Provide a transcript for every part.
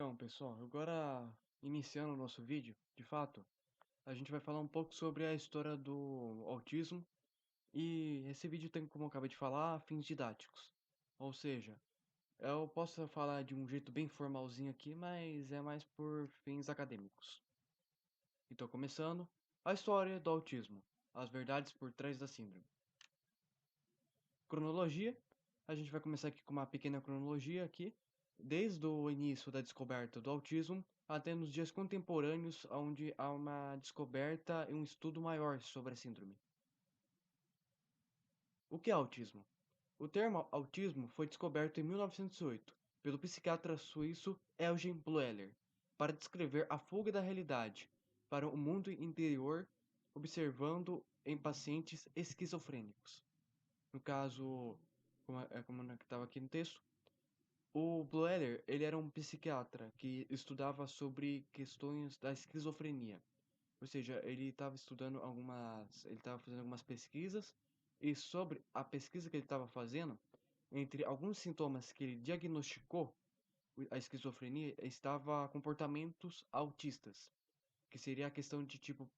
Então, pessoal, agora iniciando o nosso vídeo, de fato, a gente vai falar um pouco sobre a história do autismo e esse vídeo tem, como eu acabei de falar, fins didáticos. Ou seja, eu posso falar de um jeito bem formalzinho aqui, mas é mais por fins acadêmicos. Então, começando, a história do autismo, as verdades por trás da síndrome. Cronologia, a gente vai começar aqui com uma pequena cronologia aqui, desde o início da descoberta do autismo até nos dias contemporâneos, onde há uma descoberta e um estudo maior sobre a síndrome. O que é autismo? O termo autismo foi descoberto em 1908 pelo psiquiatra suíço Eugen Bleuler para descrever a fuga da realidade para o mundo interior observando em pacientes esquizofrênicos. No caso, como estava aqui no texto, o Bleuler, ele era um psiquiatra que estudava sobre questões da esquizofrenia. Ou seja, ele estava fazendo algumas pesquisas e sobre a pesquisa que ele estava fazendo, entre alguns sintomas que ele diagnosticou a esquizofrenia, estava comportamentos autistas, que seria a questão de tipo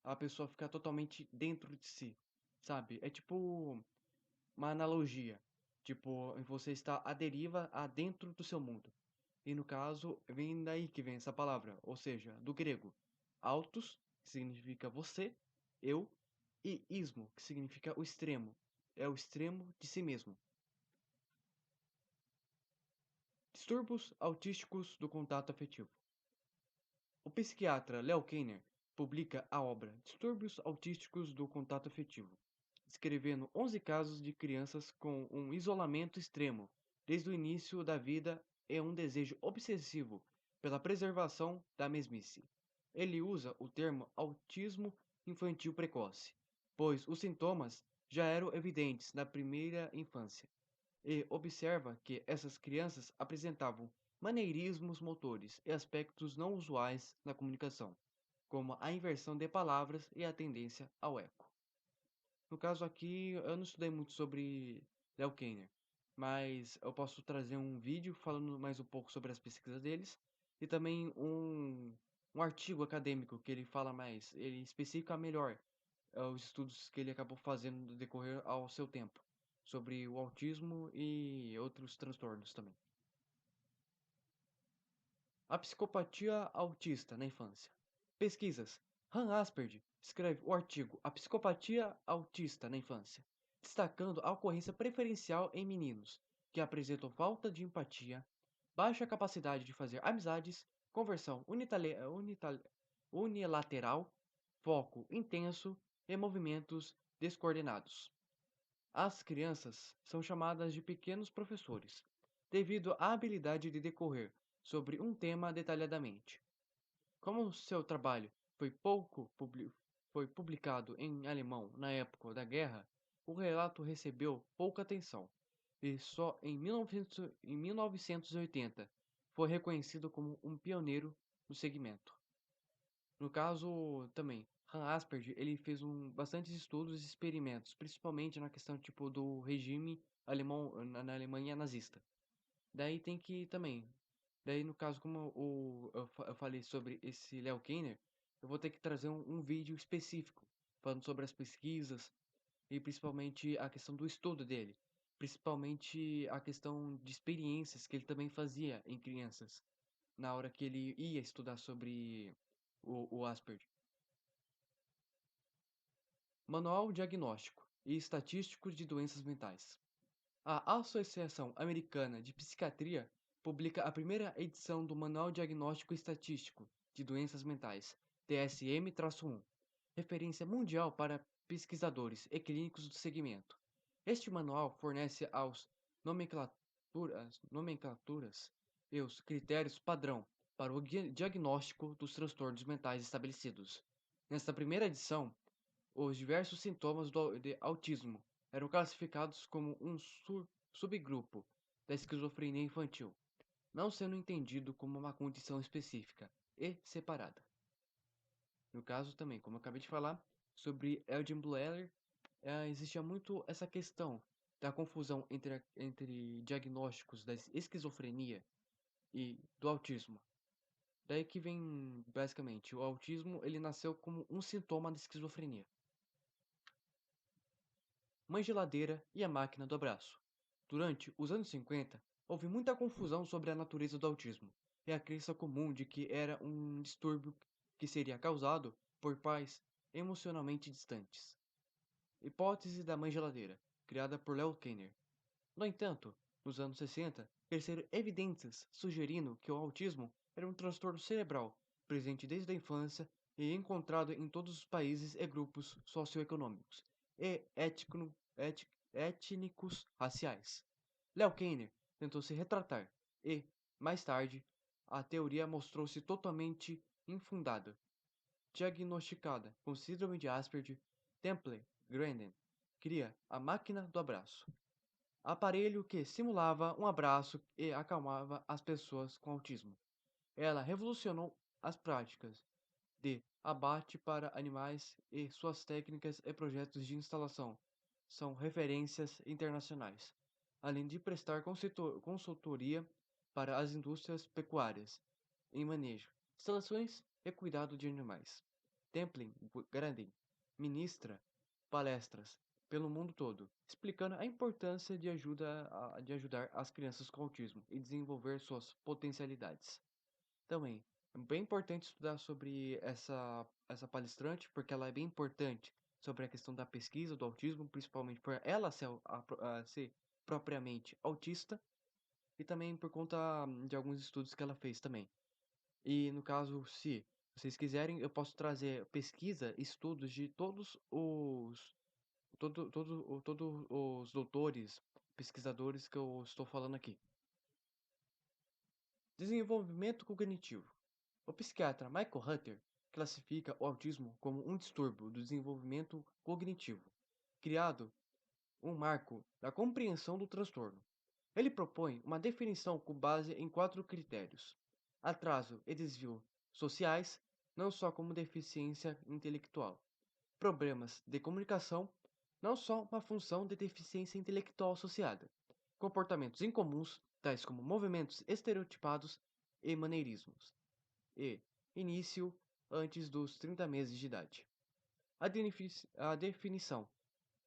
a pessoa ficar totalmente dentro de si, sabe? É tipo uma analogia. Tipo, você está à deriva dentro do seu mundo. E no caso, vem daí que vem essa palavra, ou seja, do grego, autos, que significa você, eu, e ismo, que significa o extremo. É o extremo de si mesmo. Distúrbios autísticos do contato afetivo. O psiquiatra Leo Kanner publica a obra Distúrbios autísticos do contato afetivo, descrevendo 11 casos de crianças com um isolamento extremo desde o início da vida e um desejo obsessivo pela preservação da mesmice. Ele usa o termo autismo infantil precoce, pois os sintomas já eram evidentes na primeira infância, e observa que essas crianças apresentavam maneirismos motores e aspectos não usuais na comunicação, como a inversão de palavras e a tendência ao eco. No caso aqui, eu não estudei muito sobre Leo Kanner, mas eu posso trazer um vídeo falando mais um pouco sobre as pesquisas deles e também um artigo acadêmico que ele fala mais, ele especifica melhor os estudos que ele acabou fazendo no decorrer ao seu tempo sobre o autismo e outros transtornos também. A psicopatia autista na infância. Pesquisas. Han Asperger escreve o artigo A Psicopatia Autista na Infância, destacando a ocorrência preferencial em meninos que apresentam falta de empatia, baixa capacidade de fazer amizades, conversão unilateral, foco intenso e movimentos descoordenados. As crianças são chamadas de pequenos professores, devido à habilidade de decorrer sobre um tema detalhadamente. Como seu trabalho foi publicado em alemão na época da guerra, o relato recebeu pouca atenção e só em 1980 foi reconhecido como um pioneiro no segmento. No caso, também, Han Asperger, ele fez bastantes estudos e experimentos, principalmente na questão tipo do regime alemão na Alemanha nazista. Daí tem que também, daí no caso como eu falei sobre esse Leo Kanner, eu vou ter que trazer um vídeo específico falando sobre as pesquisas e principalmente a questão do estudo dele, principalmente a questão de experiências que ele também fazia em crianças na hora que ele ia estudar sobre o Asperger. Manual Diagnóstico e Estatístico de Doenças Mentais. A Associação Americana de Psiquiatria publica a primeira edição do Manual Diagnóstico e Estatístico de Doenças Mentais, DSM-1, referência mundial para pesquisadores e clínicos do segmento. Este manual fornece aos nomenclaturas e os critérios padrão para o diagnóstico dos transtornos mentais estabelecidos. Nesta primeira edição, os diversos sintomas de autismo eram classificados como um subgrupo da esquizofrenia infantil, não sendo entendido como uma condição específica e separada. No caso também, como eu acabei de falar, sobre Eugen Bleuler, existia muito essa questão da confusão entre diagnósticos da esquizofrenia e do autismo. Daí que vem, basicamente, o autismo ele nasceu como um sintoma da esquizofrenia. Mãe Geladeira e a Máquina do Abraço. Durante os anos 50, houve muita confusão sobre a natureza do autismo e a crença comum de que era um distúrbio que seria causado por pais emocionalmente distantes. Hipótese da Mãe Geladeira, criada por Leo Kanner. No entanto, nos anos 60, cresceram evidências sugerindo que o autismo era um transtorno cerebral presente desde a infância e encontrado em todos os países e grupos socioeconômicos e étnicos raciais. Leo Kanner tentou se retratar e, mais tarde, a teoria mostrou-se totalmente infundada. Diagnosticada com síndrome de Asperger, Temple Grandin cria a máquina do abraço, aparelho que simulava um abraço e acalmava as pessoas com autismo. Ela revolucionou as práticas de abate para animais e suas técnicas e projetos de instalação são referências internacionais, além de prestar consultoria para as indústrias pecuárias em manejo, instalações e cuidado de animais. Templin Grandin ministra palestras pelo mundo todo, explicando a importância de ajudar as crianças com autismo e desenvolver suas potencialidades. Também é bem importante estudar sobre essa palestrante, porque ela é bem importante sobre a questão da pesquisa do autismo, principalmente por ela ser propriamente autista, e também por conta de alguns estudos que ela fez também. E no caso, se vocês quiserem, eu posso trazer pesquisa, estudos de todos os doutores, pesquisadores que eu estou falando aqui. Desenvolvimento cognitivo. O psiquiatra Michael Hunter classifica o autismo como um distúrbio do desenvolvimento cognitivo, criado um marco da compreensão do transtorno. Ele propõe uma definição com base em 4 critérios: atraso e desvio sociais, não só como deficiência intelectual; problemas de comunicação, não só uma função de deficiência intelectual associada; comportamentos incomuns, tais como movimentos estereotipados e maneirismos; e início antes dos 30 meses de idade. A definição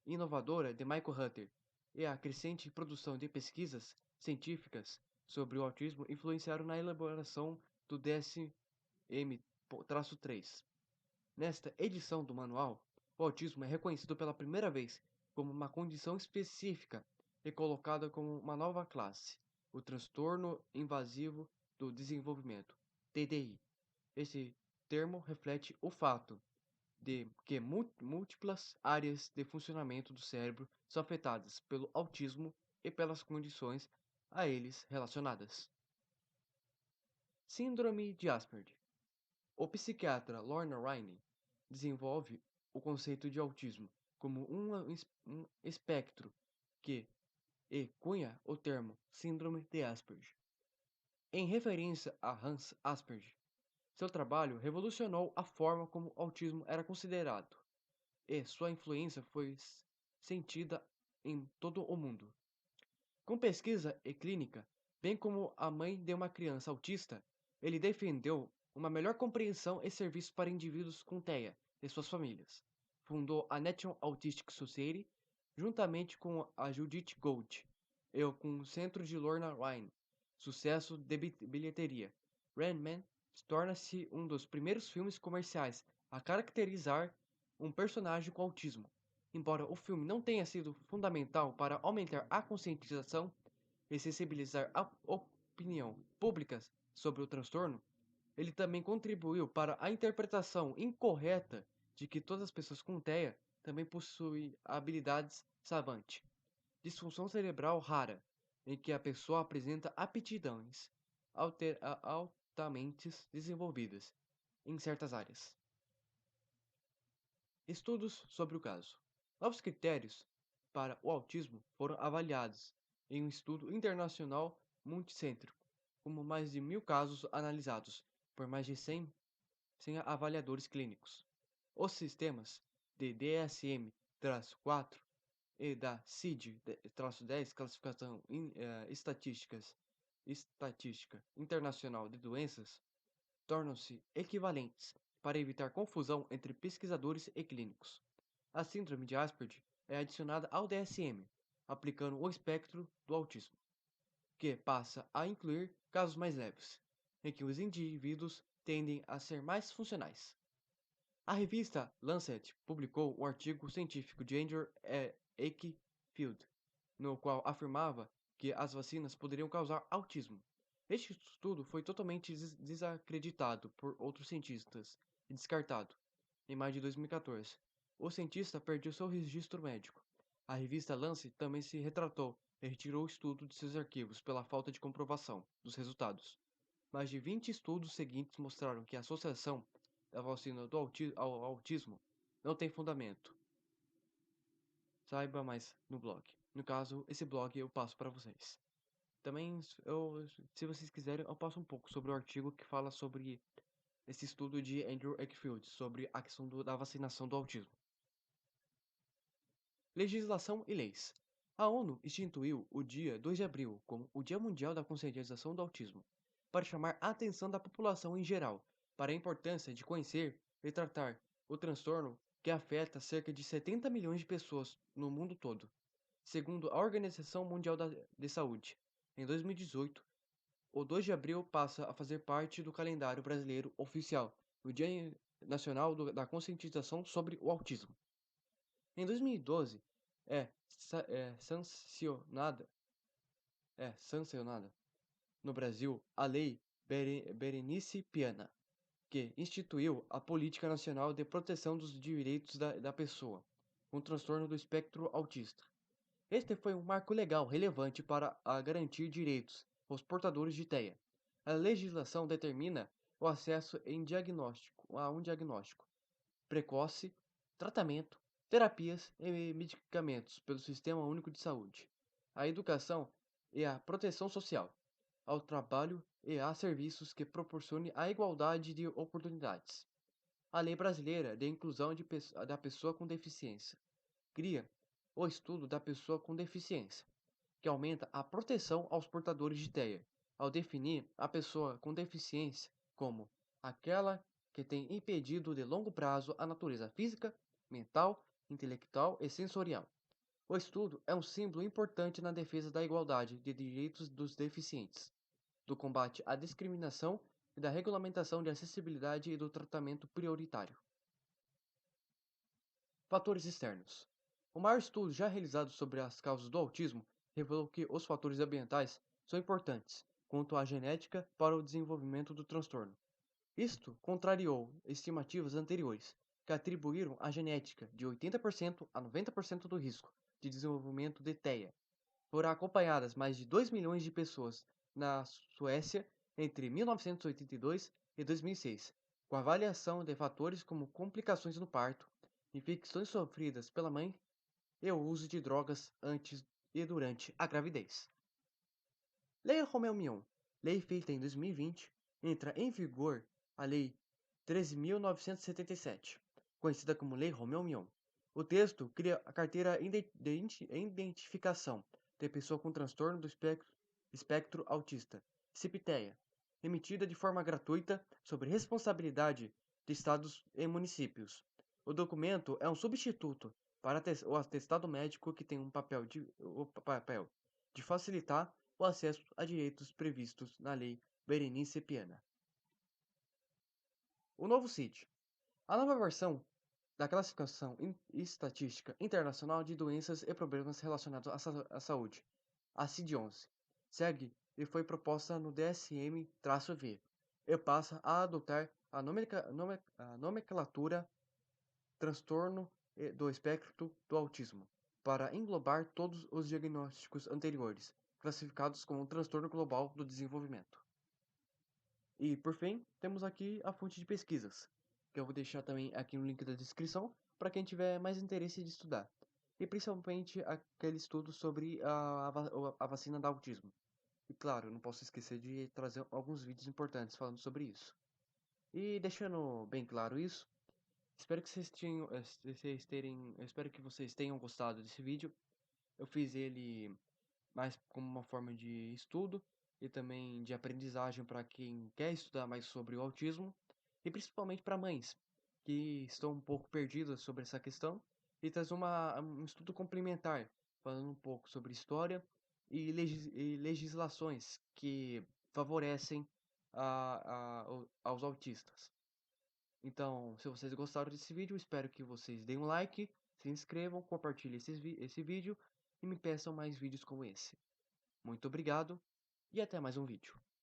inovadora de Michael Hunter e a crescente produção de pesquisas científicas sobre o autismo influenciaram na elaboração do DSM-3. Nesta edição do manual, o autismo é reconhecido pela primeira vez como uma condição específica e colocada como uma nova classe, o transtorno invasivo do desenvolvimento, TDI. Esse termo reflete o fato de que múltiplas áreas de funcionamento do cérebro são afetadas pelo autismo e pelas condições a eles relacionadas. Síndrome de Asperger. O psiquiatra Lorna Raine desenvolve o conceito de autismo como um espectro que cunha o termo Síndrome de Asperger, em referência a Hans Asperger. Seu trabalho revolucionou a forma como o autismo era considerado, e sua influência foi sentida em todo o mundo. Com pesquisa e clínica, bem como a mãe de uma criança autista, ele defendeu uma melhor compreensão e serviço para indivíduos com TEA e suas famílias. Fundou a National Autistic Society, juntamente com a Judith Gold e com o Centro de Lorna Ryan. Sucesso de bilheteria. Rain Man torna-se um dos primeiros filmes comerciais a caracterizar um personagem com autismo. Embora o filme não tenha sido fundamental para aumentar a conscientização e sensibilizar a opinião pública sobre o transtorno, ele também contribuiu para a interpretação incorreta de que todas as pessoas com TEA também possuem habilidades savante, disfunção cerebral rara, em que a pessoa apresenta aptidões altamente desenvolvidas em certas áreas. Estudos sobre o caso. Novos critérios para o autismo foram avaliados em um estudo internacional multicêntrico, com mais de 1.000 casos analisados por mais de 100 avaliadores clínicos. Os sistemas de DSM-4 e da CID-10, Classificação Estatística Internacional de Doenças, tornam-se equivalentes para evitar confusão entre pesquisadores e clínicos. A síndrome de Asperger é adicionada ao DSM, aplicando o espectro do autismo, que passa a incluir casos mais leves, em que os indivíduos tendem a ser mais funcionais. A revista Lancet publicou um artigo científico de Andrew Wakefield, no qual afirmava que as vacinas poderiam causar autismo. Este estudo foi totalmente desacreditado por outros cientistas e descartado em maio de 2014. O cientista perdeu seu registro médico. A revista Lancet também se retratou e retirou o estudo de seus arquivos pela falta de comprovação dos resultados. Mais de 20 estudos seguintes mostraram que a associação da vacina ao autismo não tem fundamento. Saiba mais no blog. No caso, esse blog eu passo para vocês. Também, se vocês quiserem, eu passo um pouco sobre o artigo que fala sobre esse estudo de Andrew Wakefield sobre a questão da vacinação do autismo. Legislação e leis. A ONU instituiu o dia 2 de abril como o Dia Mundial da Conscientização do Autismo, para chamar a atenção da população em geral para a importância de conhecer e tratar o transtorno que afeta cerca de 70 milhões de pessoas no mundo todo, segundo a Organização Mundial de Saúde. Em 2018, o 2 de abril passa a fazer parte do calendário brasileiro oficial, o Dia Nacional da Conscientização sobre o Autismo. Em 2012, sancionada no Brasil a Lei Berenice Piana, que instituiu a Política Nacional de Proteção dos Direitos da Pessoa com transtorno do espectro autista. Este foi um marco legal relevante para garantir direitos aos portadores de TEA. A legislação determina o acesso a um diagnóstico precoce, tratamento, terapias e medicamentos pelo Sistema Único de Saúde, a educação e a proteção social, ao trabalho e a serviços que proporcionem a igualdade de oportunidades. A Lei Brasileira de Inclusão da Pessoa com Deficiência cria o Estudo da Pessoa com Deficiência, que aumenta a proteção aos portadores de TEA, ao definir a pessoa com deficiência como aquela que tem impedido de longo prazo a natureza física, mental, intelectual e sensorial. O estudo é um símbolo importante na defesa da igualdade de direitos dos deficientes, do combate à discriminação e da regulamentação de acessibilidade e do tratamento prioritário. Fatores externos. O maior estudo já realizado sobre as causas do autismo revelou que os fatores ambientais são importantes quanto à genética para o desenvolvimento do transtorno. Isto contrariou estimativas anteriores, que atribuíram a genética de 80% a 90% do risco de desenvolvimento de TEA. Foram acompanhadas mais de 2 milhões de pessoas na Suécia entre 1982 e 2006, com avaliação de fatores como complicações no parto, infecções sofridas pela mãe e o uso de drogas antes e durante a gravidez. Lei Roumelmion, lei feita em 2020, entra em vigor a Lei 13.977, conhecida como Lei Roumelmion. O texto cria a carteira de identificação de pessoa com transtorno do espectro autista, CIPTEA, emitida de forma gratuita sob responsabilidade de estados e municípios. O documento é um substituto para o atestado médico que tem o papel de facilitar o acesso a direitos previstos na Lei Berenice Piana. O novo CID. A nova versão da Classificação Estatística Internacional de Doenças e Problemas Relacionados à Saúde, a CID-11, segue e foi proposta no DSM-V e passa a adotar a nomenclatura transtorno do espectro do autismo, para englobar todos os diagnósticos anteriores, classificados como um transtorno global do desenvolvimento. E, por fim, temos aqui a fonte de pesquisas, que eu vou deixar também aqui no link da descrição, para quem tiver mais interesse de estudar. E principalmente aquele estudo sobre a vacina do autismo. E claro, não posso esquecer de trazer alguns vídeos importantes falando sobre isso. E deixando bem claro isso, espero que vocês tenham gostado desse vídeo. Eu fiz ele mais como uma forma de estudo, e também de aprendizagem para quem quer estudar mais sobre o autismo e principalmente para mães que estão um pouco perdidas sobre essa questão e traz um estudo complementar, falando um pouco sobre história e legislações que favorecem aos autistas. Então, se vocês gostaram desse vídeo, espero que vocês deem um like, se inscrevam, compartilhem esse vídeo e me peçam mais vídeos como esse. Muito obrigado e até mais um vídeo.